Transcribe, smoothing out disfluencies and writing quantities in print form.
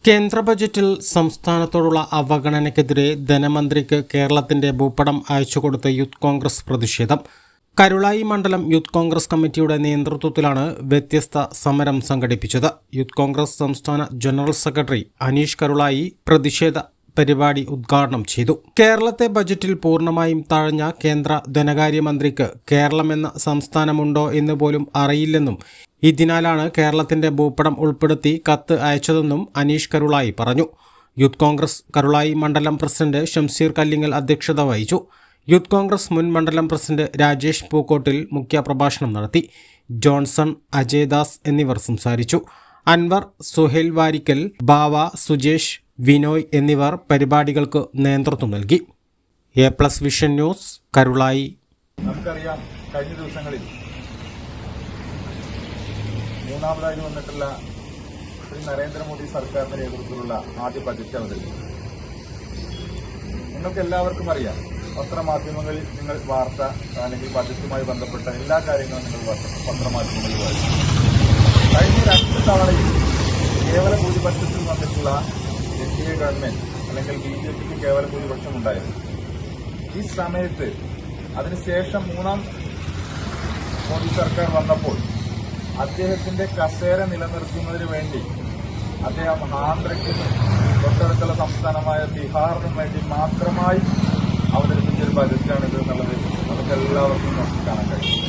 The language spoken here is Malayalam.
കേന്ദ്ര ബജറ്റിൽ സംസ്ഥാനത്തോടുള്ള അവഗണനയ്ക്കെതിരെ ധനമന്ത്രിക്ക് കേരളത്തിന്റെ ഭൂപടം അയച്ചുകൊടുത്ത യൂത്ത് കോൺഗ്രസ് പ്രതിഷേധം. കരുളായി മണ്ഡലം യൂത്ത് കോൺഗ്രസ് കമ്മിറ്റിയുടെ നേതൃത്വത്തിലാണ് വ്യത്യസ്ത സമരം സംഘടിപ്പിച്ചത്. യൂത്ത് കോൺഗ്രസ് സംസ്ഥാന ജനറൽ സെക്രട്ടറി അനീഷ് കരുളായി പ്രതിഷേധ പരിപാടി ഉദ്ഘാടനം ചെയ്തു. കേരളത്തെ ബജറ്റിൽ പൂർണ്ണമായും തഴഞ്ഞ കേന്ദ്ര ധനകാര്യമന്ത്രിക്ക് കേരളമെന്ന സംസ്ഥാനമുണ്ടോ എന്ന് പോലും അറിയില്ലെന്നും ഇതിനാലാണ് കേരളത്തിന്റെ ഭൂപടം ഉൾപ്പെടുത്തി കത്ത് അയച്ചതെന്നും അനീഷ് കരുളായി പറഞ്ഞു. യൂത്ത് കോൺഗ്രസ് കരുളായി മണ്ഡലം പ്രസിഡന്റ് ഷംസീർ കല്ലിങ്ങൽ അധ്യക്ഷത വഹിച്ചു. യൂത്ത് കോൺഗ്രസ് മുൻ മണ്ഡലം പ്രസിഡന്റ് രാജേഷ് പൂക്കോട്ടിൽ മുഖ്യപ്രഭാഷണം നടത്തി. ജോൺസൺ, അജയദാസ് എന്നിവർ സംസാരിച്ചു. അൻവർ, സുഹേൽ വാരിക്കൽ, ബാവ, സുജേഷ്, വിനോയ് എന്നിവർ പരിപാടികൾക്ക് നേതൃത്വം നൽകി. A+ vision news, Karulai. നമുക്കറിയാം, കഴിഞ്ഞ ദിവസങ്ങളിൽ മൂന്നാമതായി വന്നിട്ടുള്ള ശ്രീ നരേന്ദ്രമോദി സർക്കാരിന്റെ നേതൃത്വത്തിലുള്ള ആദ്യ ബജറ്റ് അവതരിപ്പിച്ചു. നിങ്ങൾക്ക് എല്ലാവർക്കും അറിയാം, പത്രമാധ്യമങ്ങളിൽ നിങ്ങൾ വാർത്ത അല്ലെങ്കിൽ ബജറ്റുമായി ബന്ധപ്പെട്ട എല്ലാ കാര്യങ്ങളും നിങ്ങൾ പത്രമാധ്യമങ്ങളിൽ വായിച്ചു. കഴിഞ്ഞ 2 തവണയും കേവല ഭൂരിപക്ഷത്തിൽ വന്നിട്ടുള്ള NDA ഗവൺമെന്റ് അല്ലെങ്കിൽ BJPക്ക് കേവല ഭൂരിപക്ഷം ഉണ്ടായിരുന്നു. ഈ സമയത്ത് അതിനുശേഷം മൂന്നാം മോദി സർക്കാർ വന്നപ്പോൾ അദ്ദേഹത്തിന്റെ കസേര നിലനിർത്തുന്നതിന് വേണ്ടി അദ്ദേഹം ആന്ധ്രയ്ക്കും തൊട്ടടുത്തുള്ള സംസ്ഥാനമായ ബീഹാറിനും വേണ്ടി മാത്രമായി അവതരിപ്പിച്ചൊരു ബജറ്റാണിത് എന്നുള്ളത് നമുക്ക് എല്ലാവർക്കും കാണാൻ കഴിയും.